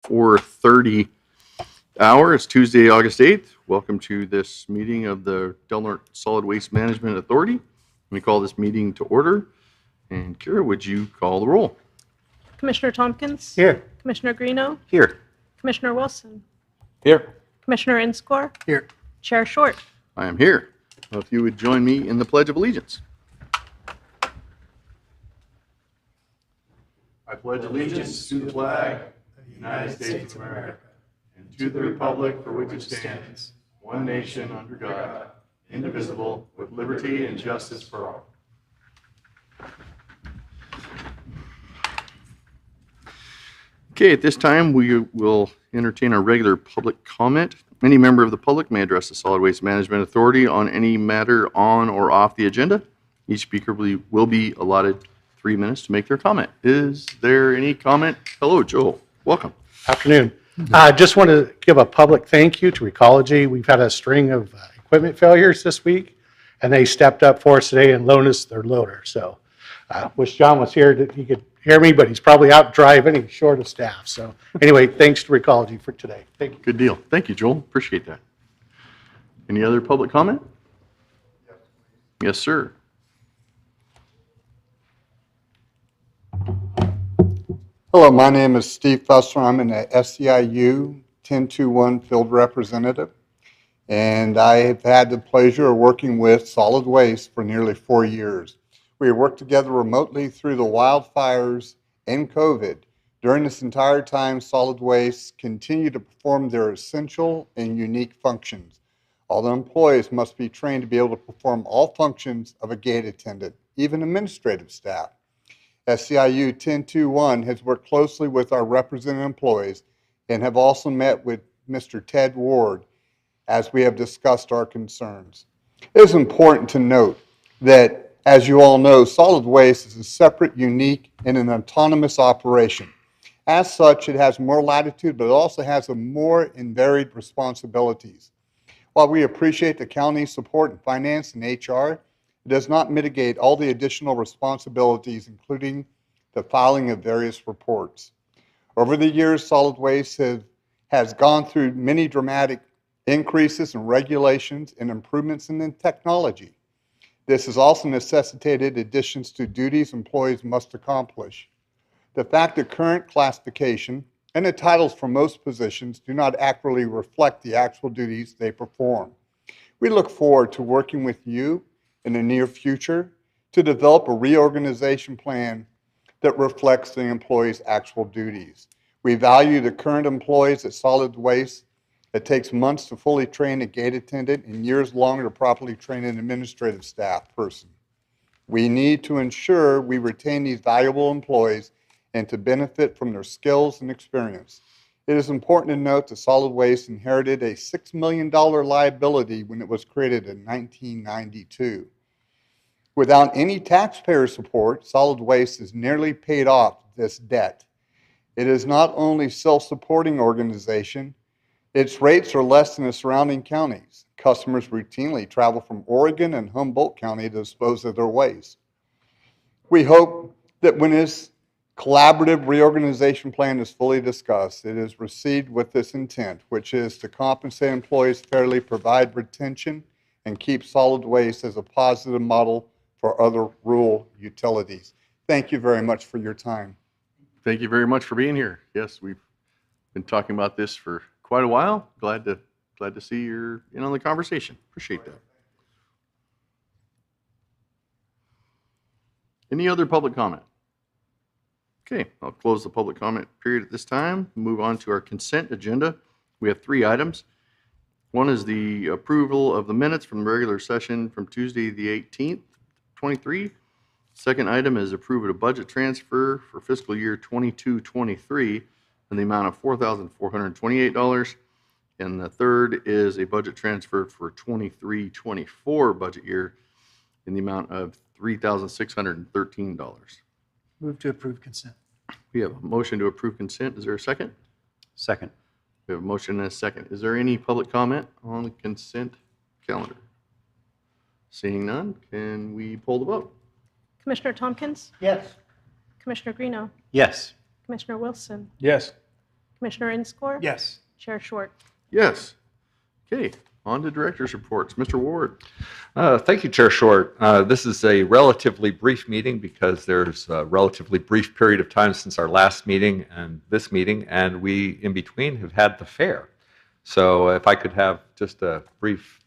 4:30 hour. It's Tuesday, August 8th. Welcome to this meeting of the Del Norte Solid Waste Management Authority. We call this meeting to order. And Kira, would you call the roll? Commissioner Tompkins? Here. Commissioner Greeno? Here. Commissioner Wilson? Here. Commissioner Inscore? Here. Chair Short? I am here. Well, if you would join me in the Pledge of Allegiance. I pledge allegiance to the flag of the United States of America and to the republic for which it stands, one nation under God, indivisible, with liberty and justice for all. Okay, at this time, we will entertain our regular public comment. Any member of the public may address the Solid Waste Management Authority on any matter on or off the agenda. Each speaker will be allotted 3 minutes to make their comment. Is there any comment? Hello, Joel. Welcome. Afternoon. I just want to give a public thank you to Ecology. We've had a string of equipment failures this week, and they stepped up for us today and loaned us their loader. So I wish John was here that he could hear me, but he's probably out driving. He's short of staff. So anyway, thanks to Ecology for today. Thank you. Good deal. Thank you, Joel. Appreciate that. Any other public comment? Yes, sir. Hello, my name is Steve Fusser. I'm an SEIU 1021 field representative, and I have had the pleasure of working with solid waste for nearly 4 years. We have worked together remotely through the wildfires and COVID. During this entire time, solid waste continue to perform their essential and unique functions. All the employees must be trained to be able to perform all functions of a gate attendant, even administrative staff. SEIU 1021 has worked closely with our represented employees and have also met with Mr. Ted Ward as we have discussed our concerns. It is important to note that, as you all know, solid waste is a separate, unique, and an autonomous operation. As such, it has more latitude, but it also has more and varied responsibilities. While we appreciate the county's support in finance and HR, it does not mitigate all the additional responsibilities, including the filing of various reports. Over the years, solid waste has gone through many dramatic increases in regulations and improvements in technology. This has also necessitated additions to duties employees must accomplish. The fact that current classification and the titles for most positions do not accurately reflect the actual duties they perform. We look forward to working with you in the near future to develop a reorganization plan that reflects the employees' actual duties. We value the current employees at solid waste. It takes months to fully train a gate attendant and years longer to properly train an administrative staff person. We need to ensure we retain these valuable employees and to benefit from their skills and experience. It is important to note that solid waste inherited a $6 million liability when it was created in 1992. Without any taxpayer support, solid waste has nearly paid off this debt. It is not only a self-supporting organization, its rates are less than the surrounding counties. Customers routinely travel from Oregon and Humboldt County to dispose of their waste. We hope that when this collaborative reorganization plan is fully discussed, it is received with this intent, which is to compensate employees fairly, provide retention, and keep solid waste as a positive model for other rural utilities. Thank you very much for your time. Thank you very much for being here. Yes, we've been talking about this for quite a while. Glad to see you're in on the conversation. Appreciate that. Any other public comment? Okay, I'll close the public comment period at this time. Move on to our consent agenda. We have 3 items. One is the approval of the minutes from the regular session from Tuesday the 18th, 23. Second item is approval of budget transfer for fiscal year 22-23 in the amount of $4,428. And the third is a budget transfer for 23-24 budget year in the amount of $3,613. Move to approve consent. We have a motion to approve consent. Is there a second? Second. We have a motion and a second. Is there any public comment on the consent calendar? Seeing none, can we poll the vote? Commissioner Tompkins? Yes. Commissioner Greeno? Yes. Commissioner Wilson? Yes. Commissioner Inscore? Yes. Chair Short? Yes. Okay, on to director's reports. Mr. Ward. Thank you, Chair Short. This is a relatively brief meeting because there's a relatively brief period of time since our last meeting and this meeting, and we, in between, have had the fair. So if I could have just a brief,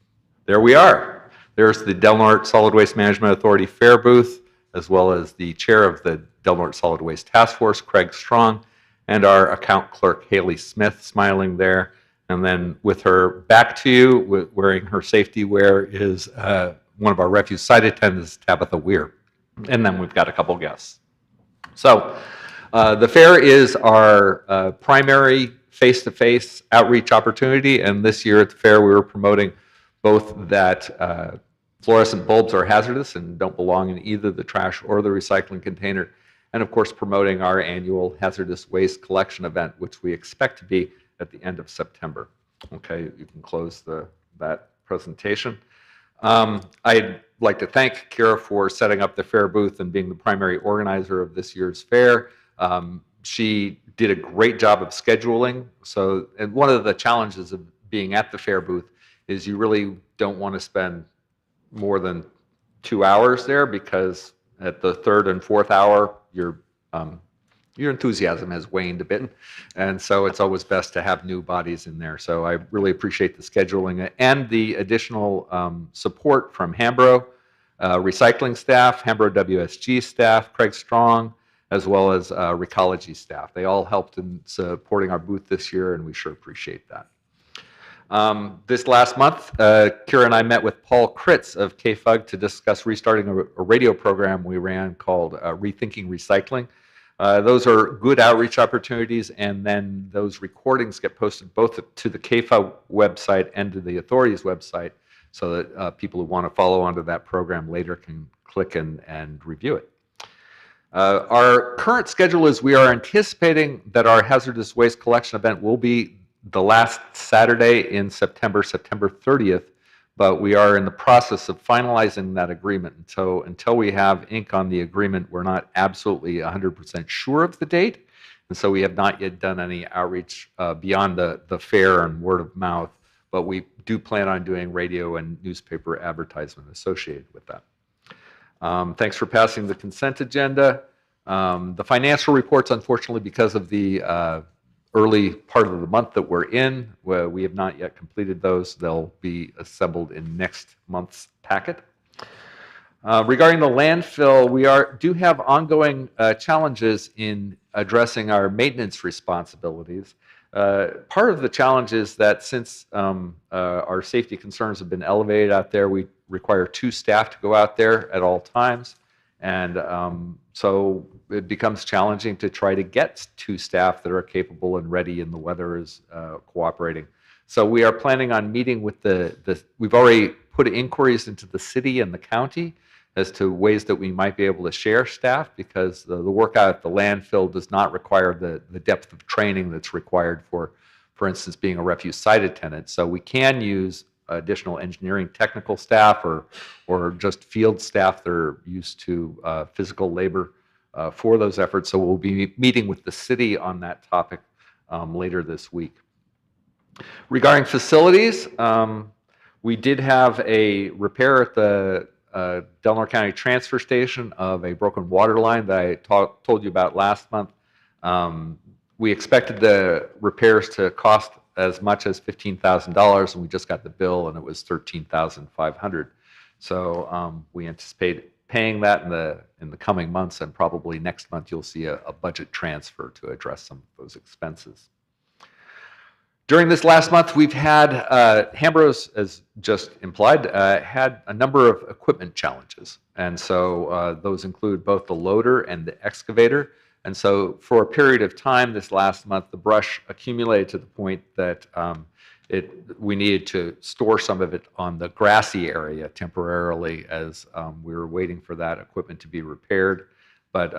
there we are. There's the Del Norte Solid Waste Management Authority Fair booth, as well as the chair of the Del Norte Solid Waste Task Force, Craig Strong, and our account clerk, Haley Smith, smiling there. And then with her back to you, wearing her safety wear, is one of our refuse site attendants, Tabitha Weir. And then we've got a couple guests. So the fair is our primary face-to-face outreach opportunity. And this year at the fair, we were promoting both that fluorescent bulbs are hazardous and don't belong in either the trash or the recycling container. And of course, promoting our annual hazardous waste collection event, which we expect to be at the end of September. Okay, you can close that presentation. I'd like to thank Kira for setting up the fair booth and being the primary organizer of this year's fair. She did a great job of scheduling. So, and one of the challenges of being at the fair booth is you really don't want to spend more than 2 hours there, because at the third and fourth hour, your enthusiasm has waned a bit, and so it's always best to have new bodies in there. So I really appreciate the scheduling and the additional support from Hambro recycling staff, Hambro WSG staff, Craig Strong, as well as Recology staff. They all helped in supporting our booth this year, and we sure appreciate that. This last month, Kira and I met with Paul Kritz of KFUG to discuss restarting a radio program we ran called Rethinking Recycling. Those are good outreach opportunities, and then those recordings get posted both to the KFUG website and to the authority's website, so that people who want to follow onto that program later can click and review it. Our current schedule is we are anticipating that our hazardous waste collection event will be the last Saturday in September, September 30th, but we are in the process of finalizing that agreement. So until we have ink on the agreement, we're not absolutely 100% sure of the date. And so we have not yet done any outreach beyond the fair and word of mouth, but we do plan on doing radio and newspaper advertisement associated with that. Thanks for passing the consent agenda. The financial reports, unfortunately, because of the early part of the month that we're in, we have not yet completed those. They'll be assembled in next month's packet. Regarding the landfill, we do have ongoing challenges in addressing our maintenance responsibilities. Part of the challenge is that since our safety concerns have been elevated out there, we require 2 staff to go out there at all times. And so it becomes challenging to try to get 2 staff that are capable and ready and the weather is cooperating. So we are planning on meeting with we've already put inquiries into the city and the county as to ways that we might be able to share staff, because the work out at the landfill does not require the depth of training that's required for instance, being a refuse site attendant. So we can use additional engineering technical staff or just field staff that are used to physical labor for those efforts. So we'll be meeting with the city on that topic later this week. Regarding facilities, we did have a repair at the Del Norte County Transfer Station of a broken water line that I told you about last month. We expected the repairs to cost as much as $15,000, and we just got the bill and it was $13,500. So we anticipate paying that in the coming months, and probably next month you'll see a budget transfer to address some of those expenses. During this last month, we've had, Hambros, as just implied, had a number of equipment challenges. And so those include both the loader and the excavator. And so for a period of time this last month, the brush accumulated to the point that we needed to store some of it on the grassy area temporarily as we were waiting for that equipment to be repaired. But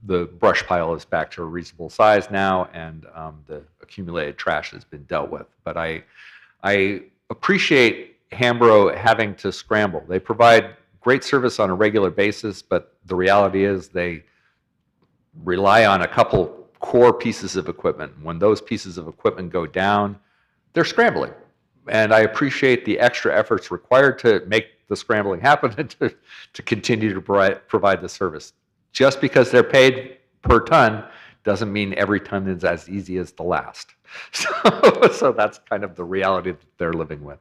the brush pile is back to a reasonable size now, and the accumulated trash has been dealt with. But I appreciate Hambro having to scramble. They provide great service on a regular basis, but the reality is they rely on a couple core pieces of equipment. When those pieces of equipment go down, they're scrambling. And I appreciate the extra efforts required to make the scrambling happen and to continue to provide the service. Just because they're paid per ton doesn't mean every ton is as easy as the last. So that's kind of the reality that they're living with.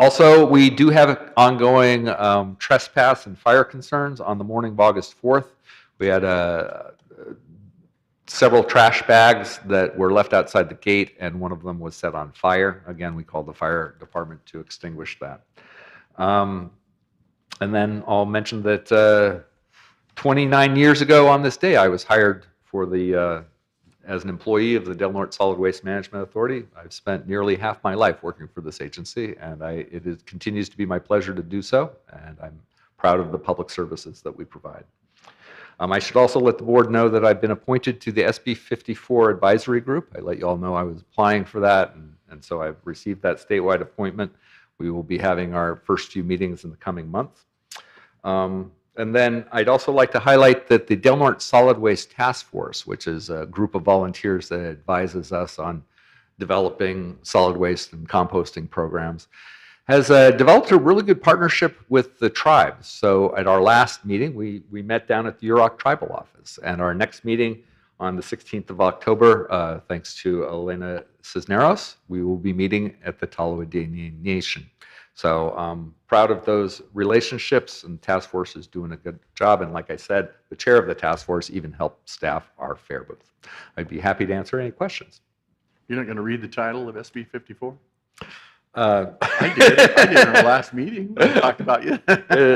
Also, we do have ongoing trespass and fire concerns. On the morning of August 4th, we had several trash bags that were left outside the gate, and one of them was set on fire. Again, we called the fire department to extinguish that. And then I'll mention that 29 years ago on this day, I was hired for as an employee of the Del Norte Solid Waste Management Authority. I've spent nearly half my life working for this agency, and it continues to be my pleasure to do so, and I'm proud of the public services that we provide. I should also let the board know that I've been appointed to the SB 54 advisory group. I let you all know I was applying for that, and so I've received that statewide appointment. We will be having our first few meetings in the coming months. And then I'd also like to highlight that the Del Norte Solid Waste Task Force, which is a group of volunteers that advises us on developing solid waste and composting programs, has developed a really good partnership with the tribes. So at our last meeting, we met down at the Yurok Tribal Office, and our next meeting on the 16th of October, thanks to Elena Cisneros, we will be meeting at the Tallawahd Nation. So I'm proud of those relationships, and the task force is doing a good job. And like I said, the chair of the task force even helped staff our fair booth. I'd be happy to answer any questions. You're not going to read the title of SB 54? I I did in our last meeting. We talked about you.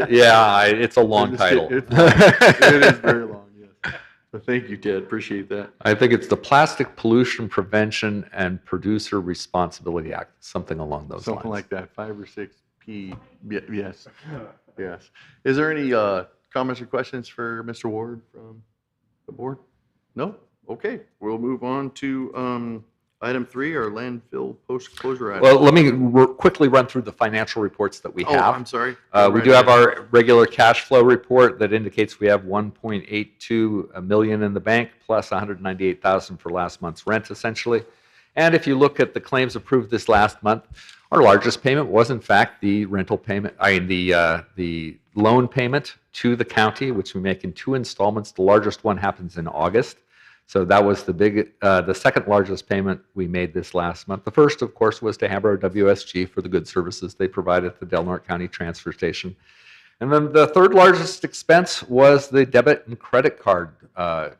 Yeah, it's a long title. It is very long, yes. But thank you, Ted. Appreciate that. I think it's the Plastic Pollution Prevention and Producer Responsibility Act, something along those lines. Something like that, 5 or 6 P. Yes, yes. Is there any comments or questions for Mr. Ward from the board? No? Okay, we'll move on to item 3, our landfill post-closure item. Well, let me quickly run through the financial reports that we have. I'm sorry. We do have our regular cash flow report that indicates we have $1.82 million in the bank plus $198,000 for last month's rent, essentially. And if you look at the claims approved this last month, our largest payment was in fact the rental payment, the loan payment to the county, which we make in 2 installments. The largest one happens in August. So that was the second largest payment we made this last month. The first, of course, was to Hambro WSG for the good services they provide at the Del Norte County Transfer Station. And then the third largest expense was the debit and credit card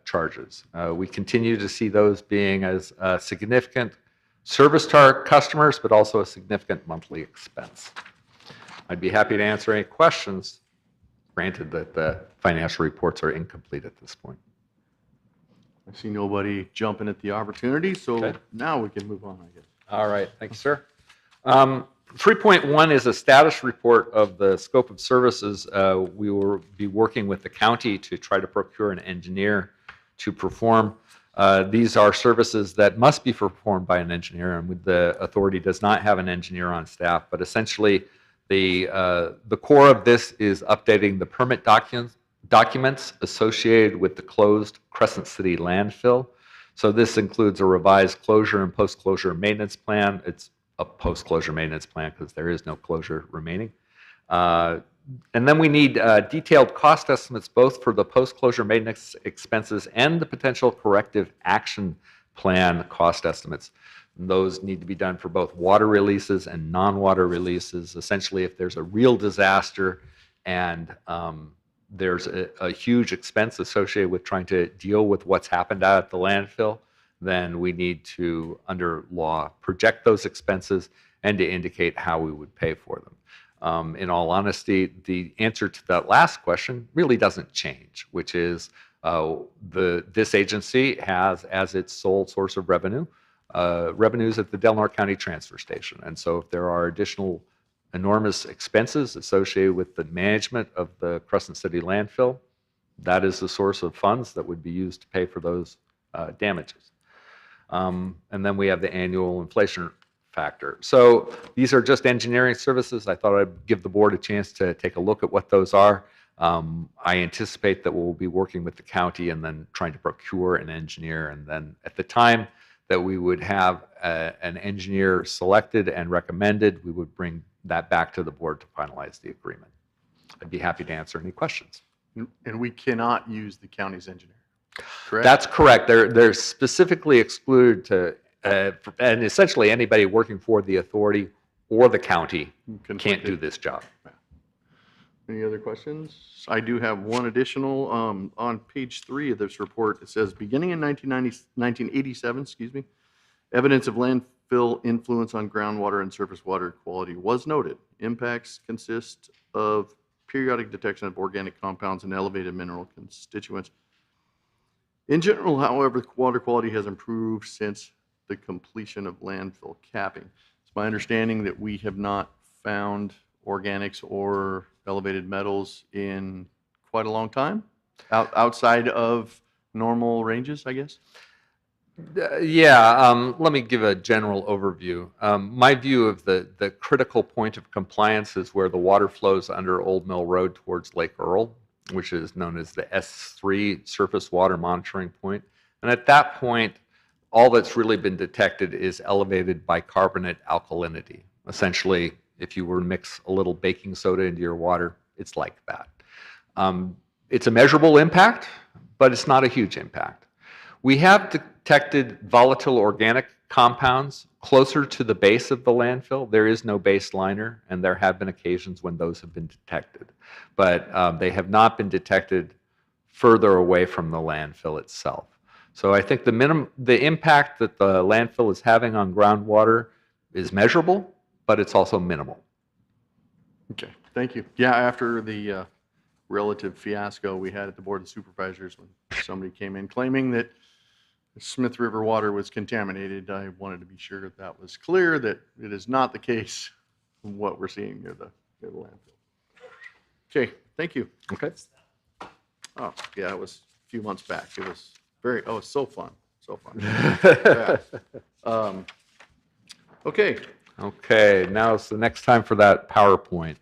charges. We continue to see those being as a significant service to our customers, but also a significant monthly expense. I'd be happy to answer any questions, granted that the financial reports are incomplete at this point. I see nobody jumping at the opportunity, so Okay. now we can move on, I guess. All right, thank you, sir. 3.1 is a status report of the scope of services. We will be working with the county to try to procure an engineer to perform. These are services that must be performed by an engineer, and the authority does not have an engineer on staff, but essentially the core of this is updating the permit documents associated with the closed Crescent City landfill. So this includes a revised closure and post-closure maintenance plan. It's a post-closure maintenance plan because there is no closure remaining. And then we need detailed cost estimates both for the post-closure maintenance expenses and the potential corrective action plan cost estimates. And those need to be done for both water releases and non-water releases. Essentially, if there's a real disaster and there's a huge expense associated with trying to deal with what's happened out at the landfill, then we need to, under law, project those expenses and to indicate how we would pay for them. In all honesty, the answer to that last question really doesn't change, which is this agency has as its sole source of revenue, revenues at the Del Norte County Transfer Station. And so if there are additional enormous expenses associated with the management of the Crescent City landfill, that is the source of funds that would be used to pay for those damages. And then we have the annual inflation factor. So these are just engineering services. I thought I'd give the board a chance to take a look at what those are. I anticipate that we'll be working with the county and then trying to procure an engineer. And then at the time that we would have an engineer selected and recommended, we would bring that back to the board to finalize the agreement. I'd be happy to answer any questions. And we cannot use the county's engineer, correct? That's correct. They're specifically excluded to, and essentially anybody working for the authority or the county can't do this job. Any other questions? I do have one additional. On page 3 of this report, it says, beginning in 1987, evidence of landfill influence on groundwater and surface water quality was noted. Impacts consist of periodic detection of organic compounds and elevated mineral constituents. In general, however, water quality has improved since the completion of landfill capping. It's my understanding that we have not found organics or elevated metals in quite a long time, outside of normal ranges, I guess. Let me give a general overview. My view of the critical point of compliance is where the water flows under Old Mill Road towards Lake Earl, which is known as the S3 surface water monitoring point. And at that point, all that's really been detected is elevated bicarbonate alkalinity. Essentially, if you were to mix a little baking soda into your water, it's like that. It's a measurable impact, but it's not a huge impact. We have detected volatile organic compounds closer to the base of the landfill. There is no base liner, and there have been occasions when those have been detected. But they have not been detected further away from the landfill itself. So I think the impact that the landfill is having on groundwater is measurable, but it's also minimal. Okay, thank you. Yeah, after the relative fiasco we had at the Board of Supervisors when somebody came in claiming that Smith River water was contaminated, I wanted to be sure that was clear, that it is not the case from what we're seeing near the landfill. Okay, thank you. Okay. Oh, yeah, it was a few months back. It was it's so fun, so fun. Yeah. Okay. Okay, now it's the next time for that PowerPoint.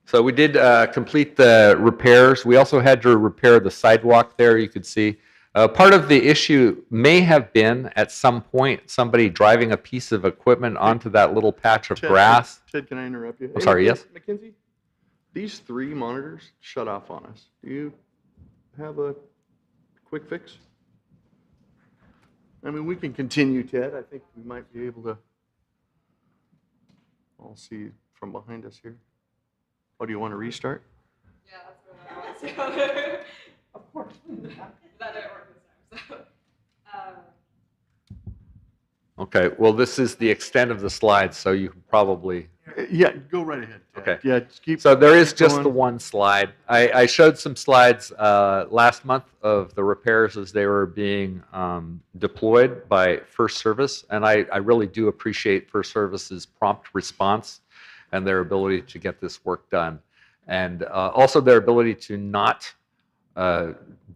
So we did complete the repairs. We also had to repair the sidewalk there, you could see. Part of the issue may have been at some point somebody driving a piece of equipment onto that little patch of grass. Ted, can I interrupt you? I'm sorry, yes? Mackenzie, these 3 monitors shut off on us. Do you have a quick fix? I mean, we can continue, Ted. I think we might be able to all see from behind us here. Oh, do you want to restart? Yeah, that's what I want to see. Of course. That didn't work this time, so. Okay, well, this is the extent of the slides, so you can probably... Yeah, go right ahead, Ted. Okay. Yeah, just keep. So there is keep just going. the one slide. I showed some slides last month of the repairs as they were being deployed by First Service, and I really do appreciate First Service's prompt response and their ability to get this work done, and also their ability to not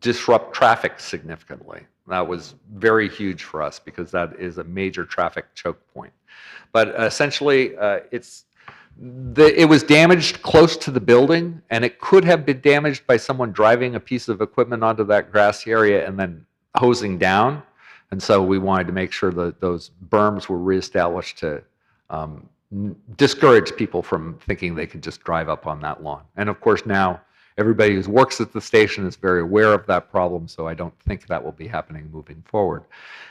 disrupt traffic significantly. That was very huge for us because that is a major traffic choke point. But essentially, it was damaged close to the building, and it could have been damaged by someone driving a piece of equipment onto that grassy area and then hosing down. And so we wanted to make sure that those berms were reestablished to discourage people from thinking they could just drive up on that lawn. And of course, now everybody who works at the station is very aware of that problem, so I don't think that will be happening moving forward.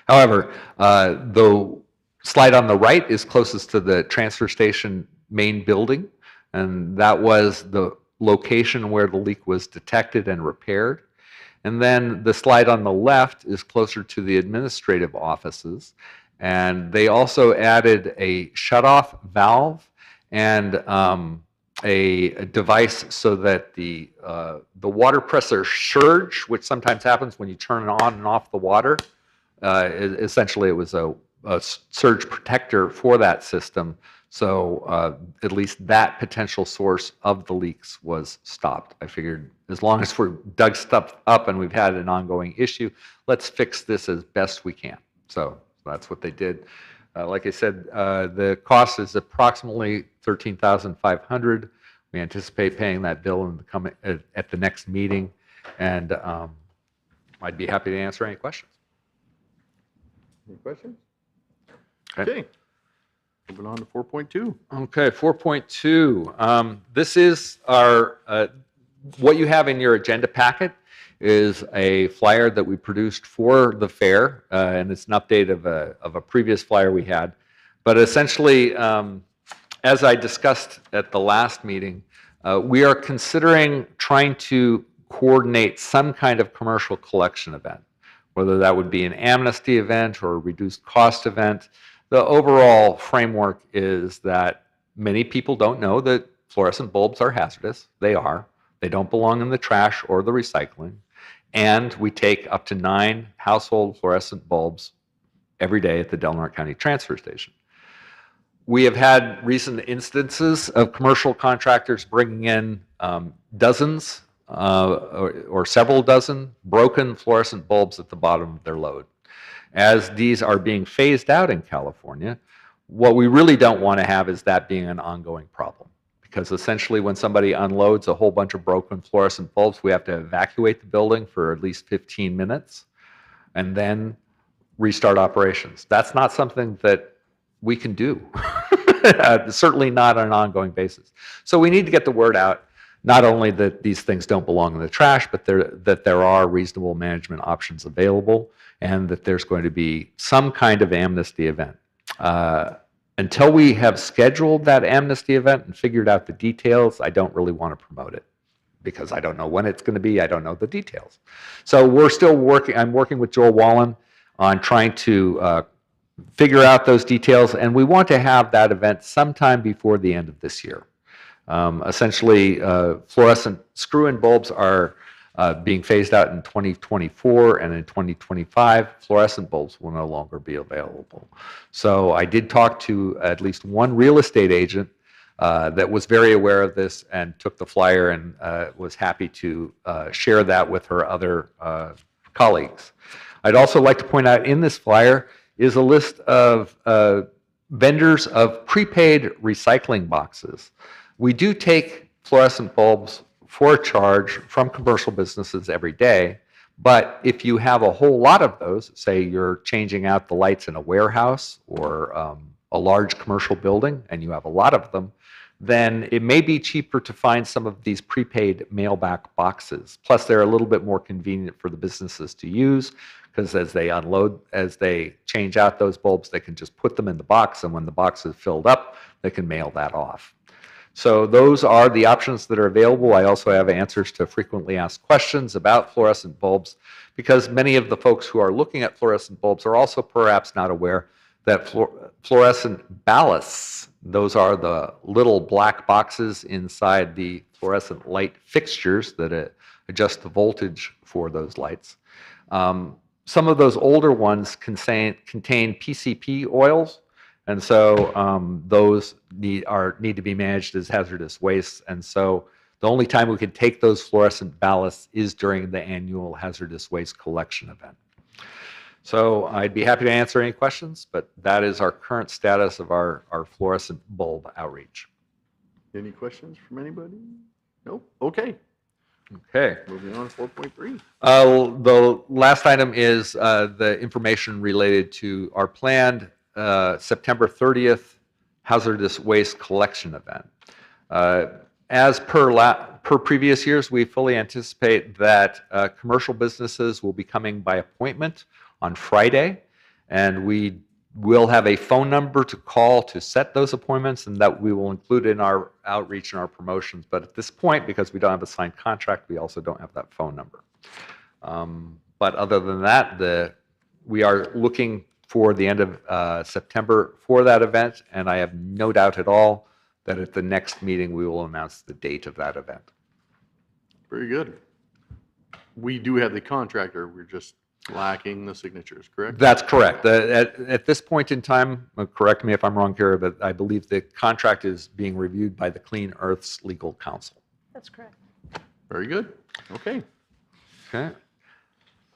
However, the slide on the right is closest to the transfer station main building, and that was the location where the leak was detected and repaired. And then the slide on the left is closer to the administrative offices, and they also added a shutoff valve and a device so that the water pressure surge, which sometimes happens when you turn on and off the water, essentially it was a surge protector for that system. So at least that potential source of the leaks was stopped. I figured as long as we're dug stuff up and we've had an ongoing issue, let's fix this as best we can. So that's what they did. Like I said, the cost is approximately $13,500. We anticipate paying that bill in the coming, at the next meeting, and I'd be happy to answer any questions. Any questions? Okay. Okay. Moving on to 4.2. Okay, 4.2. This is our, what you have in your agenda packet is a flyer that we produced for the fair, and it's an update of a previous flyer we had. But essentially, as I discussed at the last meeting, we are considering trying to coordinate some kind of commercial collection event, whether that would be an amnesty event or a reduced cost event. The overall framework is that many people don't know that fluorescent bulbs are hazardous. They are. They don't belong in the trash or the recycling. And we take up to 9 household fluorescent bulbs every day at the Del Norte County Transfer Station. We have had recent instances of commercial contractors bringing in dozens or several dozen broken fluorescent bulbs at the bottom of their load. As these are being phased out in California, what we really don't want to have is that being an ongoing problem. Because essentially when somebody unloads a whole bunch of broken fluorescent bulbs, we have to evacuate the building for at least 15 minutes and then restart operations. That's not something that we can do, certainly not on an ongoing basis. So we need to get the word out, not only that these things don't belong in the trash, but that there are reasonable management options available and that there's going to be some kind of amnesty event. Until we have scheduled that amnesty event and figured out the details, I don't really want to promote it because I don't know when it's going to be. I don't know the details. So we're still working. I'm working with Joel Wallen on trying to figure out those details, and we want to have that event sometime before the end of this year. Essentially, fluorescent screw-in bulbs are being phased out in 2024, and in 2025, fluorescent bulbs will no longer be available. So I did talk to at least one real estate agent that was very aware of this and took the flyer and was happy to share that with her other colleagues. I'd also like to point out in this flyer is a list of vendors of prepaid recycling boxes. We do take fluorescent bulbs for a charge from commercial businesses every day, but if you have a whole lot of those, say you're changing out the lights in a warehouse or a large commercial building and you have a lot of them, then it may be cheaper to find some of these prepaid mailback boxes. Plus, they're a little bit more convenient for the businesses to use because as they unload, as they change out those bulbs, they can just put them in the box, and when the box is filled up, they can mail that off. So those are the options that are available. I also have answers to frequently asked questions about fluorescent bulbs because many of the folks who are looking at fluorescent bulbs are also perhaps not aware that fluorescent ballasts, those are the little black boxes inside the fluorescent light fixtures that adjust the voltage for those lights. Some of those older ones contain PCP oils, and so those need to be managed as hazardous waste. And so the only time we can take those fluorescent ballasts is during the annual hazardous waste collection event. So I'd be happy to answer any questions, but that is our current status of our fluorescent bulb outreach. Any questions from anybody? Nope. Okay. Okay. Moving on to 4.3. The last item is the information related to our planned September 30th hazardous waste collection event. As per previous years, we fully anticipate that commercial businesses will be coming by appointment on Friday, and we will have a phone number to call to set those appointments, and that we will include in our outreach and our promotions. But at this point, because we don't have a signed contract, we also don't have that phone number. But other than that, we are looking for the end of September for that event, and I have no doubt at all that at the next meeting we will announce the date of that event. Very good. We do have the contractor. We're just lacking the signatures, correct? That's correct. At this point in time, correct me if I'm wrong, Kara, but I believe the contract is being reviewed by the Clean Earth's legal counsel. That's correct. Very good. Okay. Okay.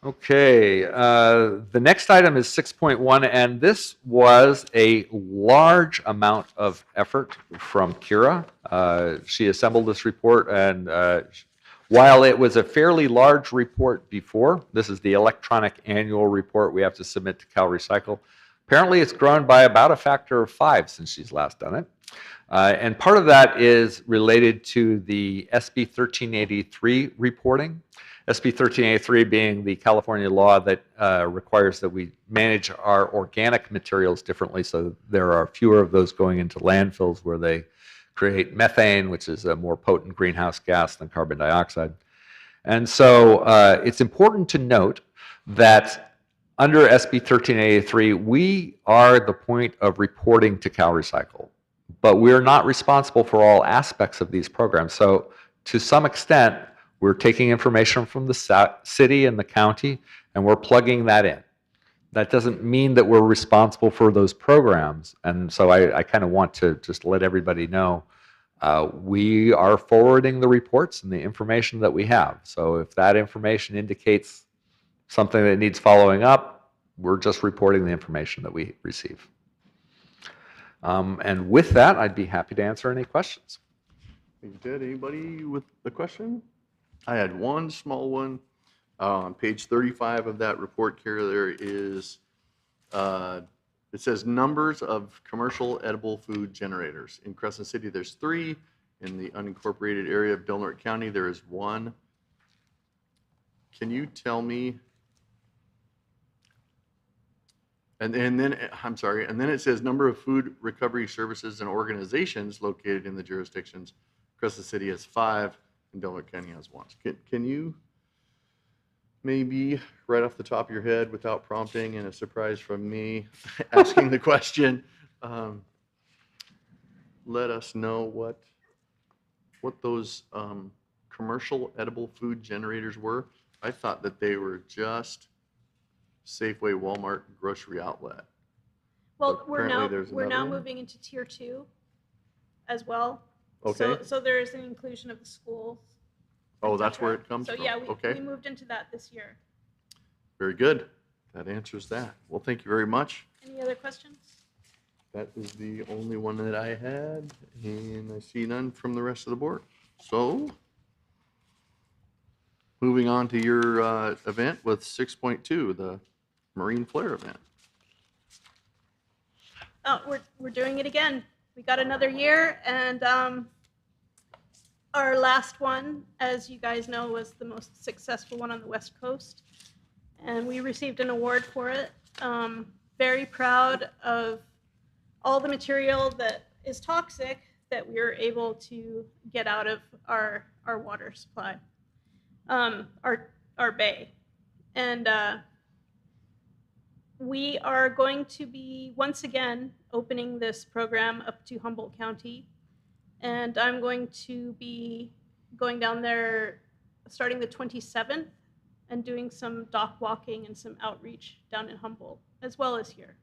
Okay, the next item is 6.1, and this was a large amount of effort from Kira. She assembled this report, and while it was a fairly large report before, this is the electronic annual report we have to submit to CalRecycle. Apparently, it's grown by about a factor of 5 since she's last done it. And part of that is related to the SB 1383 reporting. SB 1383 being the California law that requires that we manage our organic materials differently, so there are fewer of those going into landfills where they create methane, which is a more potent greenhouse gas than carbon dioxide. And so it's important to note that under SB 1383, we are the point of reporting to CalRecycle, but we're not responsible for all aspects of these programs. So to some extent, we're taking information from the city and the county, and we're plugging that in. That doesn't mean that we're responsible for those programs. And so I kind of want to just let everybody know we are forwarding the reports and the information that we have. So if that information indicates something that needs following up, we're just reporting the information that we receive. And with that, I'd be happy to answer any questions. Thank you, Ted. Anybody with a question? I had one small one. On page 35 of that report, Kara, there is, it says numbers of commercial edible food generators. In Crescent City, there's 3. In the unincorporated area of Del Norte County, there is 1. Can you tell me? And then, I'm sorry, and then it says number of food recovery services and organizations located in the jurisdictions. Crescent City has 5, and Del Norte County has 1. Can you maybe, right off the top of your head, without prompting and a surprise from me asking the question, let us know what those commercial edible food generators were? I thought that they were just Safeway, Walmart, grocery outlet. Well, But we're apparently now, there's we're now another one? moving into tier 2 as well. Okay. So there is an inclusion of the schools. Oh, et that's cetera. where it comes So from. yeah, we Okay. moved into that this year. Very good. That answers that. Well, thank you very much. Any other questions? That is the only one that I had, and I see none from the rest of the board. So, moving on to your event with 6.2, the Marine Flare event. Oh, we're doing it again. We got another year, and our last one, as you guys know, was the most successful one on the West Coast, and we received an award for it. Very proud of all the material that is toxic that we were able to get out of our water supply, our bay, and we are going to be once again opening this program up to Humboldt County, and I'm going to be going down there starting the 27th and doing some dock walking and some outreach down in Humboldt as well as here.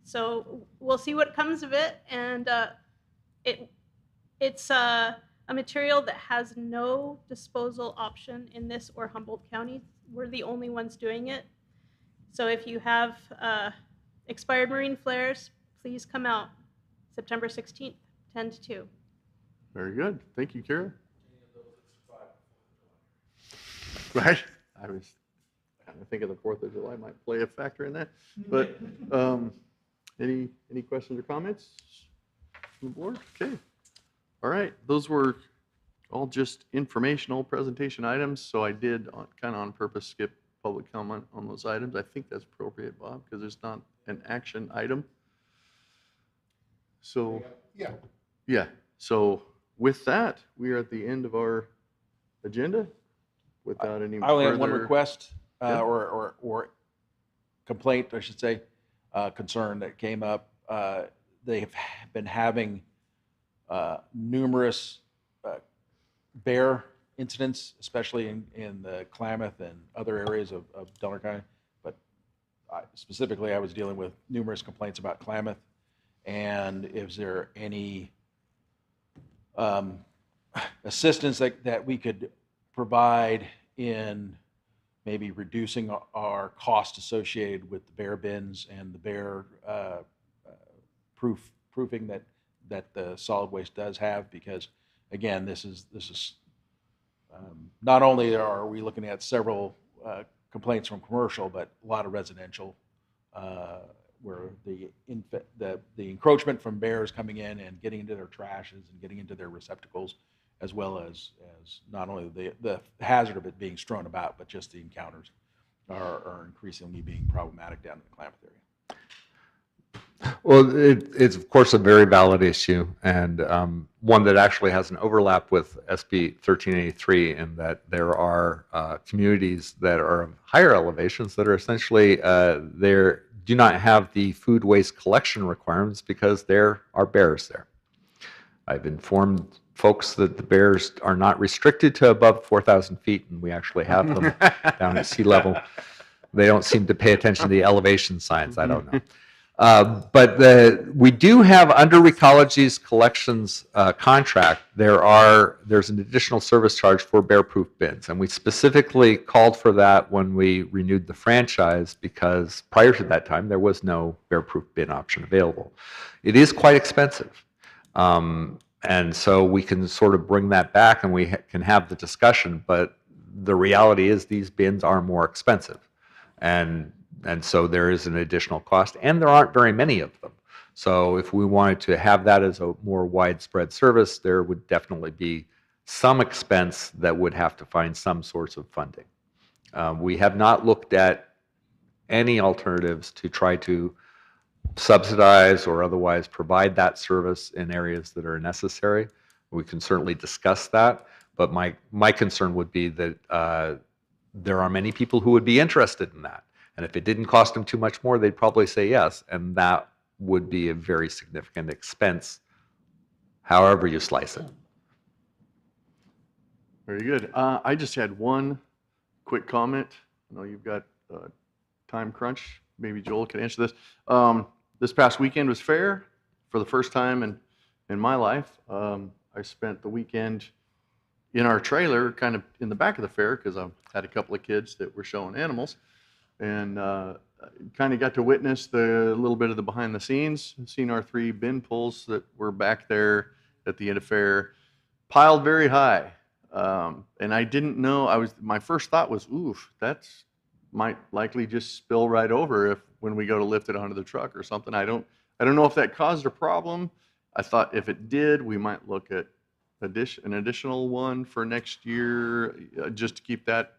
So we'll see what comes of it, and it's a material that has no disposal option in this or Humboldt County. We're the only ones doing it. So if you have expired marine flares, please come out September 16th, 10 to 2. Very good. Thank you, Kara. Right? I was kind of thinking the 4th of July might play a factor in that. But any questions or comments from the board? Okay. All right. Those were all just informational presentation items. So I did kind of on purpose skip public comment on those items. I think that's appropriate, Bob, because it's not an action item. So, yeah. So with that, we are at the end of our agenda. Without any I only have one further- request Yeah. or complaint, I should say, concern that came up. They have been having numerous bear incidents, especially in the Klamath and other areas of Delaware County. But specifically, I was dealing with numerous complaints about Klamath. And is there any assistance that we could provide in maybe reducing our cost associated with the bare bins and the bare proofing that the solid waste does have, because again, this is not only are we looking at several complaints from commercial, but a lot of residential, where the encroachment from bears coming in and getting into their trashes and getting into their receptacles, as well as not only the hazard of it being strewn about, but just the encounters are increasingly being problematic down in the Klamath area. Well, it's of course a very valid issue, and one that actually has an overlap with SB 1383 in that there are communities that are of higher elevations that are essentially they do not have the food waste collection requirements because there are bears there. I've informed folks that the bears are not restricted to above 4,000 feet, and we actually have them down at sea level. They don't seem to pay attention to the elevation signs. I don't know. But we do have, under Recology's collections contract, there's an additional service charge for bear-proof bins. And we specifically called for that when we renewed the franchise, because prior to that time, there was no bear-proof bin option available. It is quite expensive. And so we can sort of bring that back and we can have the discussion, but the reality is these bins are more expensive. And so there is an additional cost, and there aren't very many of them. So if we wanted to have that as a more widespread service, there would definitely be some expense that would have to find some source of funding. We have not looked at any alternatives to try to subsidize or otherwise provide that service in areas that are necessary. We can certainly discuss that, but my concern would be that there are many people who would be interested in that. And if it didn't cost them too much more, they'd probably say yes. And that would be a very significant expense, however you slice it. Very good. I just had one quick comment. I know you've got time crunch. Maybe Joel can answer this. This past weekend was fair for the first time in my life. I spent the weekend in our trailer, kind of in the back of the fair, because I had a couple of kids that were showing animals. And kind of got to witness the little bit of the behind the scenes. Seen our 3 bin pulls that were back there at the end of fair, piled very high. And I didn't know. My first thought was, oof, that's might likely just spill right over when we go to lift it onto the truck or something. I don't know if that caused a problem. I thought if it did, we might look at an additional one for next year, just to keep that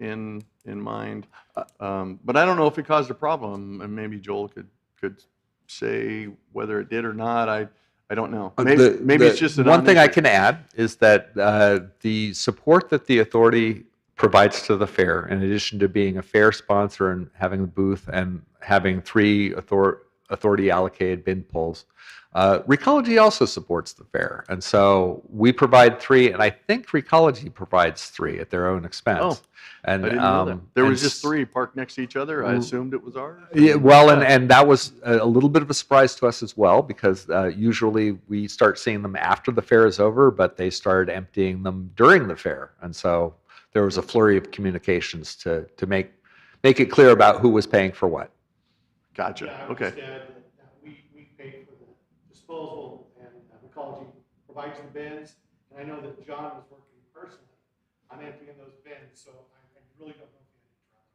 in mind. But I don't know if it caused a problem, and maybe Joel could say whether it did or not. I don't know. Maybe it's just one thing I can add is that the support that the authority provides to the fair, in addition to being a fair sponsor and having the booth and having 3 authority allocated bin pulls, Recology also supports the fair. And so we provide 3, and I think Recology provides 3 at their own expense. Oh, and I didn't know that. There was just 3 parked next to each other. I assumed it was ours. Yeah, well, and that was a little bit of a surprise to us as well, because usually we start seeing them after the fair is over, but they started emptying them during the fair. And so there was a flurry of communications to make it clear about who was paying for what. Gotcha. Yeah, I Okay. understand that we pay for the disposal, and Recology provides the bins. And I know that John was working personally on emptying those bins, so I really don't know if he had any trouble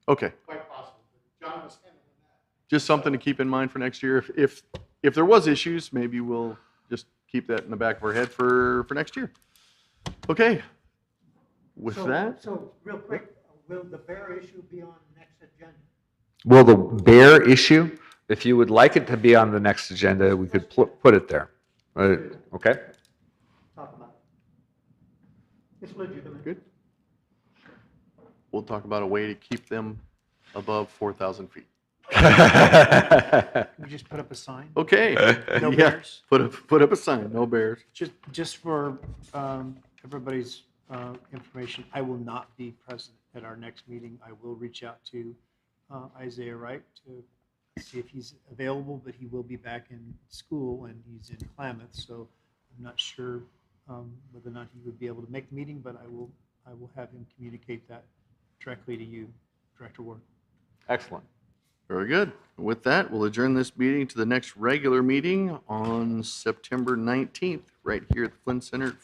or not. Okay. Quite possible, but John was handling that. Just something to keep in mind for next year. If there was issues, maybe we'll just keep that in the back of our head for next year. Okay. With that, So real quick, will the bear issue be on the next agenda? Well, the bear issue, if you would like it to be on the next agenda, we could put it there. Okay? Talk about it. It's legitimate. good. We'll talk about a way to keep them above 4,000 feet. We just put up a sign. Okay. No Yeah. bears. Put up a sign, no bears. Just for everybody's information, I will not be present at our next meeting. I will reach out to Isaiah Wright to see if he's available, but he will be back in school and he's in Klamath, so I'm not sure whether or not he would be able to make the meeting, but I will have him communicate that directly to you, Director Ward. Excellent. Very good. With that, we'll adjourn this meeting to the next regular meeting on September 19th, right here at the Flynn Center,